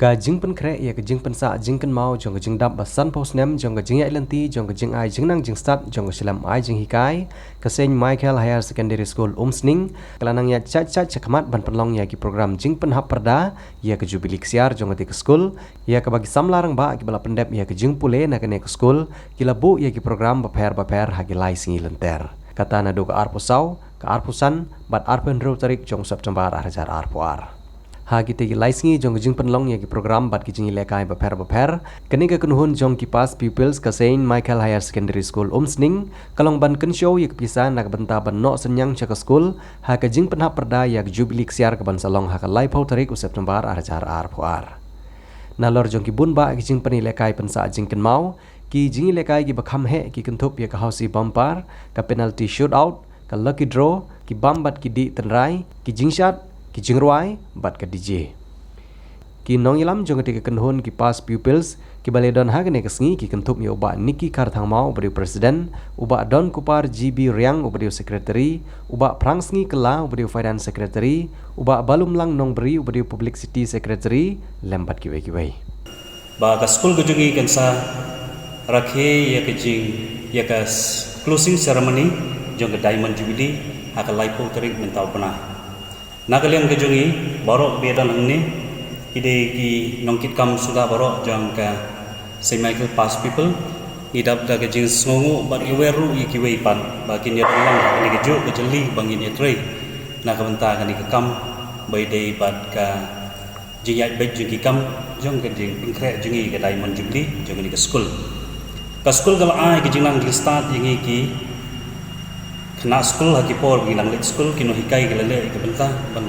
Ka jing pen kre ya ka jing pen sa jing kan mau jong ka jing dap basan pos nem jong ka jing ya ilanti jong ka jing ai jing nang jing start jong ka silam ai jing hikai ka sen Michael Higher Secondary School Umsning kelanang ya chat cakamat ban penlong ya ki program jing pen hap perda ya ka jubili ksiar jong ka school ya ka bagi samlarang ba ki bala pendep ya ka jing pule na ka ne ka school ki labu ya ki program baper ha ki lai singi lenter kata na do ka arpusau ka arpusan bat arpen ro tarik jong September arjar arpuar ha kita ki laisingi jong jing penlong ya ki program bat ki jing lekai baper kani ka kunuhun jong ki pas pupils ka Saint Michael Higher Secondary School Umsning kalong ban kan show ya pisa nak benta ban no senyang chaka school ha ka jing penhap perda ya jubilee siar ka ban salong ha ka lai pau tarik September arjar arpuar nalor jong ki bun ba ki jing pani lekai pensa jing kan mau ki jing lekai ki bakham he ki kentup ya ka hausi bumper ka penalty shootout ka lucky draw ki bambat ki di tenrai ki jing shot ki jingruai bat ka DJ ki nong ilam jong ke kenhon ki pas pupils ki baledon hagne ka sngi ki kentup mi uba Niki Karthang mau ubri presiden uba Don Kupar GB Riang ubri secretary uba Prang sngi kela ubri finance secretary uba Balumlang nong beri ubri publicity secretary lembat ki wei ba ka school gujungi kansa rakhe ya ke jing ya ka closing ceremony jong ka diamond jubilee ha ka laipo tarik mentau pernah Nagaliang kejungi borok bedan ini ide ki nongkit kam sudah borok jang ka Saint Michael Pass people idap da kejing sngongu bat iweru iki weipan bakin ya pulang ni keju kejeli bangin ya trei na kabenta kan ki kam bai dei bat ka jiyat bet jungi kam jong kejing pengkre jungi ka diamond jubilee jong ni ka school kal ai kejing nang start yangi ki na school hagi por gilang lek school kino hikai gelale ke benta ban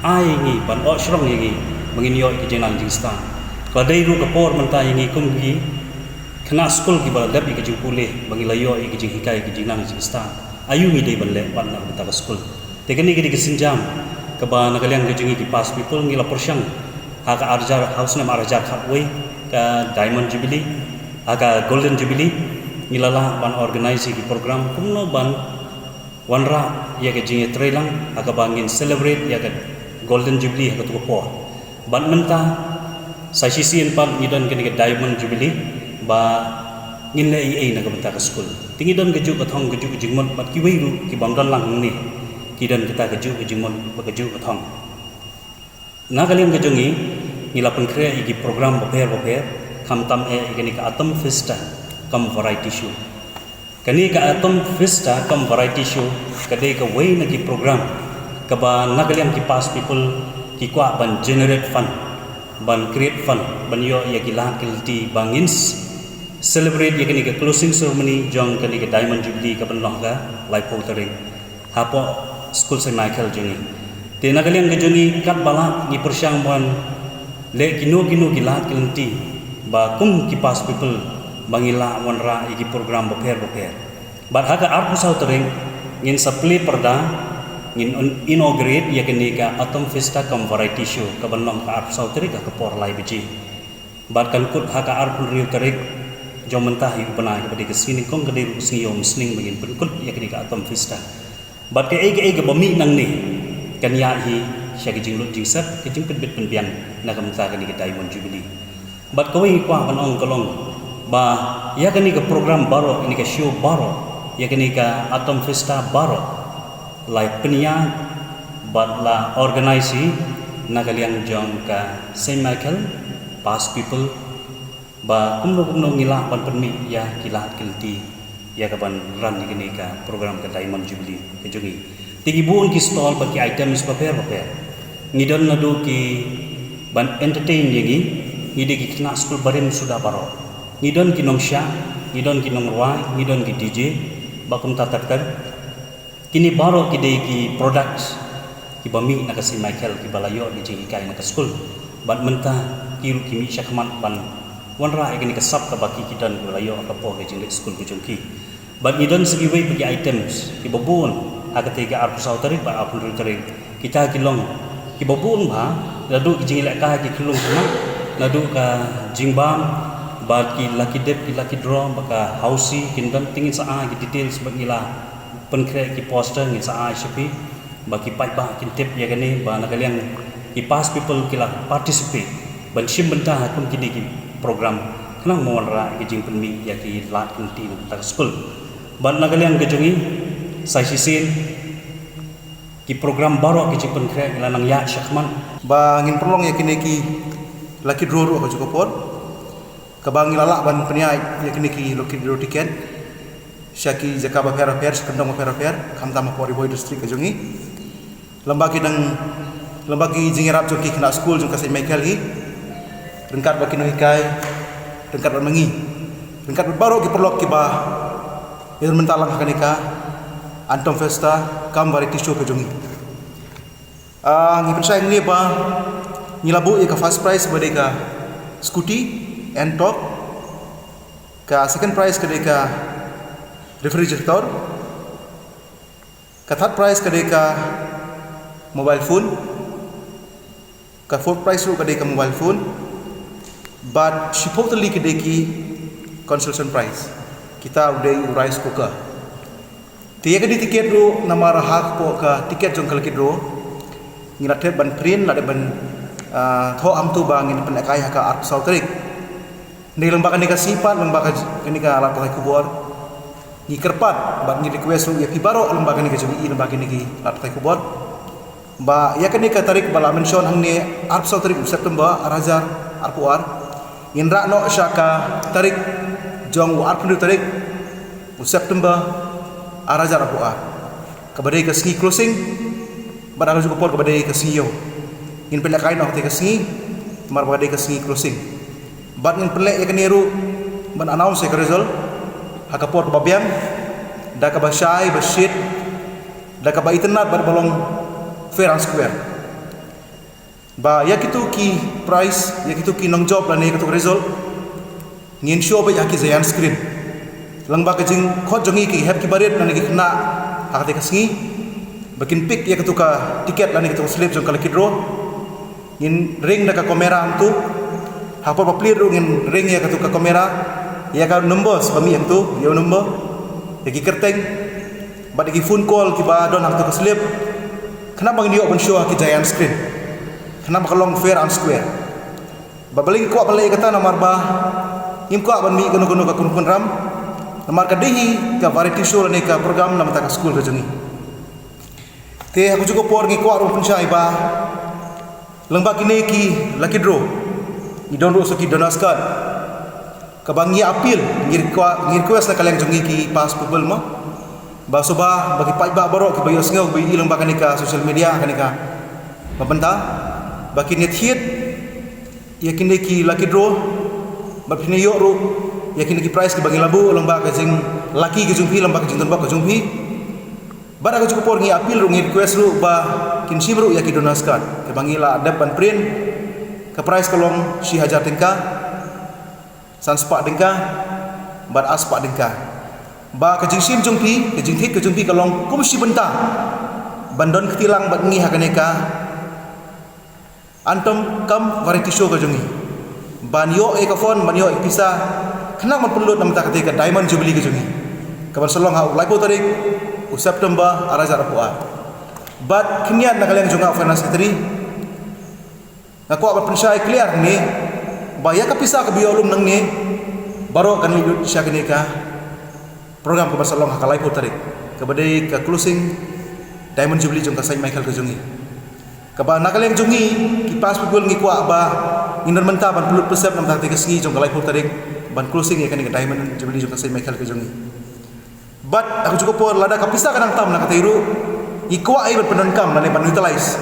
ai ngi ban o shrong ngi mangin yo ke jenang jingstan ka dei ru ka por menta ngi kum gi khna school ki bal dap ke jingpule bangi layo ke jing hikai ke jenang jingstan ayu ngi dei ban le ban na benta ka school te kani ke sinjam ka ba na kaliang ke jingi ki pas people ngi la porsyang ha ka arjar house nam arjar khatway ka diamond jubilee aga golden jubilee ngilala ban organize ki program kumno ban wanra ya ke jinge trailang aga bangin celebrate ya ke golden jubilee ha tu po ban menta sa sisian pan ngidon ke diamond jubilee ba ngin le ai na ka benta ka school tingidon ke ju ka thong ke ju jingmon pat ki weiru ki bangdon lang ni kidon kita ke ju jingmon ba ke ju ka thong na kaliam ke jungi ngila pen kre iki program baper kham tam e ke ni ka atom festa kam variety show kani ka atom festa kam variety show kadai ka way na ki program ka ba nagaliam ki pas people ki kwa ban generate fund ban create fund ban yo ya ki lan kilti bangins celebrate ya kani ka closing ceremony jong kani ka diamond jubilee ka ban ka live poltering hapo school Saint Michael jeni te nagaliam ka jeni kat bala ni persyang ban le kino ki lan kilti ba kum ki pas people bangila wanra iki program baper bat haka arpu sau tering ngin supply perda ngin inaugurate ya kini ka atom festa kam variety show ka banlong ka arpu sau tering ka por lai biji bat kan kut haka arpu riu tering jom mentah yu bana ka ke sini kong ka diru sini yom sning bangin kut ya kini ka atom festa bat ka ege bami nang ni kan ya hi sya ke jinglut jingsat ke jing pet penbian na ka mentah kini ka diamond jubilee bat kawai kwa banong kolong ba ya kani ka program baro ini ka show baro ya kani ka atom festa baro like penia but la organize na kaliang jong ka Saint Michael Pass people ba kumno ngila ban penmi ya kila kilti ya ka ban ran ni kani ka program ka diamond jubilee ke jongi tigi buon ki stall ba ki items paper ngidon na do ki ban entertain yangi ngide ki kena school barim sudah baro ngidon kinong sya ngidon kinong ruai ngidon ki DJ bakum tatatkan kini baro kide ki products ki bami na ka Saint Michael ki balayo di jing ikai na ka school bat menta kiru kimi syakman ban wanra ikini ka sap ka baki kidan balayo ka po ke jing school ki jongki bat ngidon segi wei bagi items ki babun aga tega arpu sau tarik ba apun tarik kita kilong ki babun ba ladu ki jing ilak ka ki kilong kana ladu ka jingbam bat ki lucky draw baka hausi kindan tingin sa ki details bagila penkre ki poster ngin sa sipi baki pai ba kin tip ya gani ba na kaliang ki pas people kila participate banshim bentah hakum kini ki program kenang monra ke jing penmi ya ki lat kunti tak school ban nagaliang kejongi sai sisin ki program baru ke jing penkre lanang ya syakman ba ngin prolong ya kini ki laki droro ko cukup pon kabang lalak ban peniai ya kini ki laki droro tiket syaki jakaba pera sekendong pera kam tama pori boy district kejongi lembagi jingirap joki kena school jong kasai Michael hi rengkat baki no hikai rengkat mengi rengkat baru ki perlok ki ba ir mentalang kanika antom festa kam variety show kejongi ngi pensai ni ba ngilabu ya ka first prize bade ka scooty and top ka second prize kade ka refrigerator ka third prize kade ka mobile phone ka fourth prize ru kade ka mobile phone but shipotally kade ki consolation prize kita udah rice cooker tiya kade tiket ru nama rahak po ka tiket jong kalki ro ngiratet ban print ada ban tho am tu bang ini penakai ka art sautrik ni lembaga ni ka sifat lembaga ni ka alat pakai kubur ni kerpat ban ni request ru ya pibaro lembaga ni ka jumi lembaga ni ki alat pakai kubur ba ya kan ni ka tarik bala mention hang ni art sautrik September arajar arpuar indra no syaka tarik jong art pendu tarik September arajar arpuar kabadai ka sni closing ban juga por kabadai ka sni yo in pelak kain waktu kesini, mar bagade kesini closing. Bat in pelak ya keniru, ban announce ya result, hakapor kebabian, dah kabashai, bashit, dah kabah internet bar balong fair and square. Ba ya kitu ki price, ya kitu ki nong job lah ni kitu result, ngin show ba ya ki zayan screen. Lang ba kajing khot jongi ki heb ki barit lah ni ki kena hakate kesini, bakin pick ya kitu ka tiket lah ni kitu slip jong kalaki draw. In ring na ka kamera tu hapor paplir in ring ya ka kamera ya ka numbers pami yang tu ya number ya ki kerteng bad ki phone call ki ba don hang tu ka slip kenapa ngi open show ki giant screen kenapa kalong fair and square babaling ko balai kata nomor ba im ko ban mi kono ka kun ram nomor ka dehi ka variety show ni ka program na mata ka school ka jongi te aku juga por ngi ko aro pensai ba lembak ini ki laki draw ni don ro so ki donaskan kabangi apil ngir request na kaleng jongi ki pas pubel mo ba soba bagi pai ba baro ki bayo sngau bi lembak ni ka social media kanika babenta baki net hit yakin ki laki draw ba pine yo ro yakin ki prize ki bangi labu lembak ka jing laki ki jungpi lembak jing ton ba ka jungpi Bada ko cukup ngi apil ru ngi request ru ba kin simru ya ki donaskan ke bangila adab ban print ke price kolong si hajar tingka san spak tingka bad aspak tingka ba ke jing sim jungpi ke jing thik ke jungpi kolong kum si benta bandon ketilang bad ngi hakaneka antum kam variety show ke jungi ban yo e ka phone ban yo e pisa kena man perlu nam ta ketika diamond jubilee ke jungi kabar selong ha ulai ko tarik September arajar puan. But kinian nak kalian juga finance secretary. Aku apa pensai clear ni, bayar kapisa ke biolum nang ni, baru kan lihat siapa ni ka program kebersalong hakalai tarik. Kebadai ke closing Diamond Jubilee jong kasai Michael ke jungi. Keba nak kalian jungi kipas pukul ngi kuak ba ngindar mentah ban pulut persep nam tak tiga jong kalai tarik ban closing ya kan ke Diamond Jubilee jong kasai Michael ke jungi. But aku cukup por lada kapisa kadang tam nak katiru ikwa ai berpenon kam dan ban utilize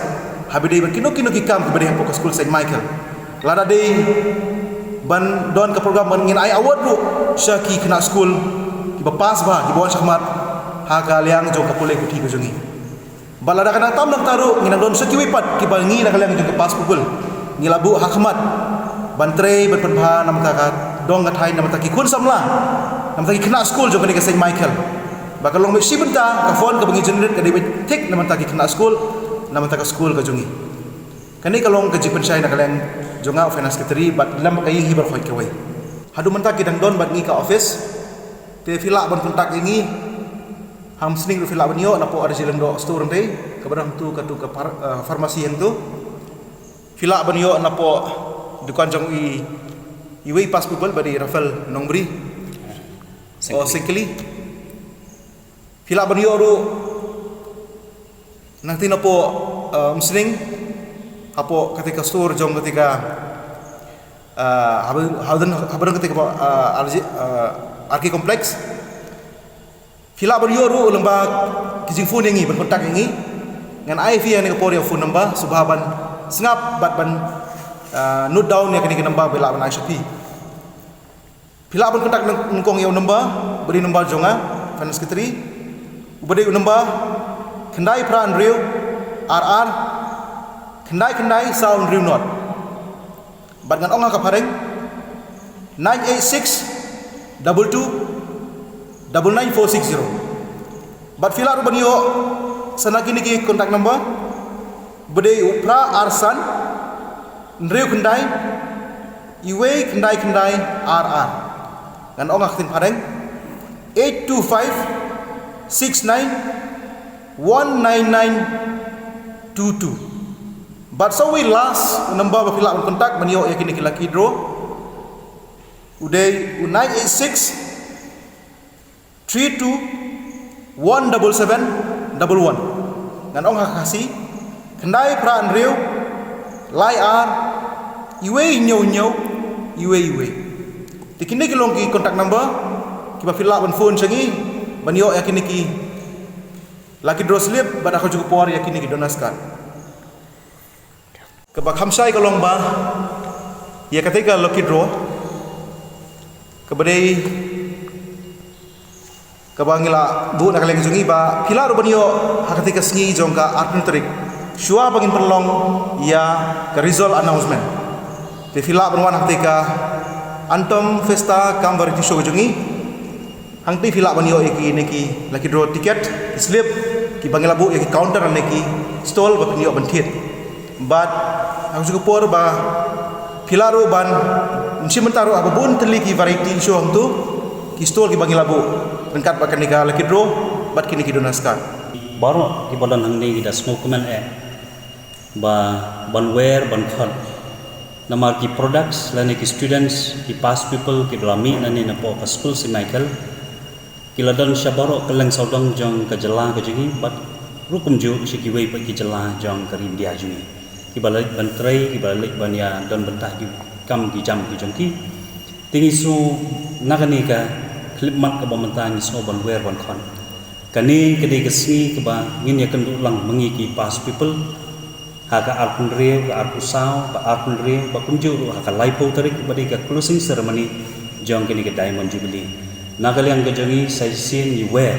habide berkino ki kam ke bade fokus school Saint Michael lada dei ban don ke program ban ngin ai award ru syaki kena school ki pas ba ki bawa syahmat ha kaliang jong kapule kuti ke jongi balada kadang tam nak taru ngin don syaki wipat ki bangi nak kaliang jong ke pas pukul ngilabu hakmat bantre berpenbha nam takat dong gathai nam taki kun samla nam taki kena school jong ke Saint Michael bakal long mesti benta ka phone ka bangi generate ka debit tik naman taki kena school naman taka school ka jungi kani kalong ka jipen syai na kaleng jonga finance secretary bat lam kay hibar khoi kawai hadu mentaki dang don bat ngi ka office te fila ban kontak ini ham sning fila ban yo na po ada sileng do store ndai ka barang tu ka farmasi yang tu fila ban yo na po dukan jong i wei pass people badi Rafael Nongbri o singkli pila banyo ru nang tinapo msring apo ketika store jong ketika hadan ketika arki kompleks pila banyo ru lembag kijing phone yangi berkontak yangi ngan IV yang ni kapori phone number subhaban sengap bat ban note down yang kini number bila ban ISP pila ban kontak ngkong yang number beri number jonga finance secretary ubade number kendai pran real RR kendai sound real not bat ngan onga kapareng 986 22 99460 bat pila ru banyo sanaki niki kontak number bade upra arsan nreu kendai iwe kendai RR dan ongak tin pareng 825 69 19922 but so we last number bapila kontak manio yakin niki laki draw uday 986 32 177 11 dan ongak kasih kendai pran reu lai ar iwe nyau iwe tikini kilong ki kontak number kiba fill up phone changi banyo yakin ki laki draw slip bad aku juga por yakin ki donaskan keba khamsai kolong ba ya ketika lucky draw kebadai kabangila bu nak lagi jungi ba pila ro banyo ketika sengi jongka artun terik shua bangin perlong ya ke result announcement te fila berwan ketika antom festa kam variety show jungi hangti fila banyo iki neki laki draw tiket slip ki bangila bu ki counter neki stall ba pinyo banthit but aku juga por ba fila ro ban nsi mentaro abun teliki variety show hangtu ki stall ki bangila bu lengkap akan nikah laki draw bat kini ki donaskan baru di badan hangni kita semua komen ba banware ban khot nama ki products lani ki students ki past people ki belami nani napo ka school si Michael ki ladan syabaro keleng saudang jong ka jela ka jingi bat rukum ju si ki wei pa ki jela jong ka India jungi ki balik bantrai ki balik banya don bentah ki kam ki jam ki jong ki tingi su nakani ka klip mat ka bamantan so banware ban khot kani kedi kesni keba ngin yakan ulang mengiki past people haka arpun rew ka arpu saw ka arpun rew ba kunjuru haka laipo tarik badi ka closing ceremony jong kini ke diamond jubilee nagaliang ka jongi sai sin ni wear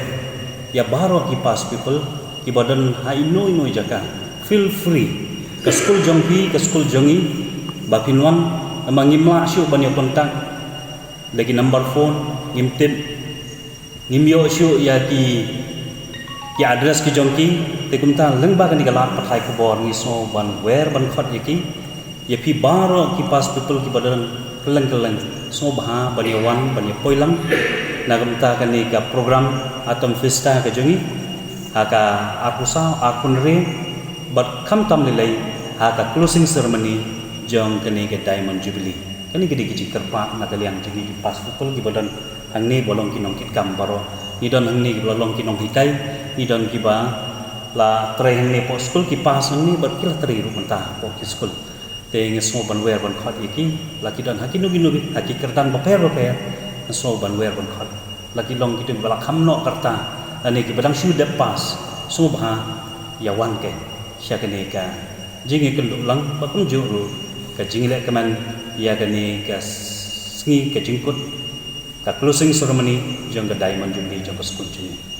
ya baro ki past people ki badan ha ino jaka feel free ka school jongpi ka school jongi ba pinwan amangimla syu banyo kontak lagi number phone ngimtip ngimyo syu ya ki address ki jongki te kumta lengba kan digalat pathai ko bor ni so ban wer ban khot yaki ya pi baro ki pas people ki badan keleng so bah banyawan banya poilang na kumta kan ni ka program atom festa ka jongi haka apusa akunre bat kham tam lei haka closing ceremony jong kani ka diamond jubilee kani gedi ki kerpa na kalian jongi ki pas people ki badan hangni bolong kinong kit kam baro ni don hangni ki bolong kinong hikai ni don ki ba la train ni po school ki pas ni ber kila tri ru mentah po ki school te ngesmo banwer ban khot iki la ki don hakinu ginu haki kertan paper ngesmo banwer ban khot la ki long ki tu bala khamno kerta ani ki badang shu de pas subha yawan ke syakane ka jingi kenduk lang ba kun juru ka jingi le kaman ya kani ka sngi ka jingkut ka closing ceremony jong ka diamond jubilee jong ka school jini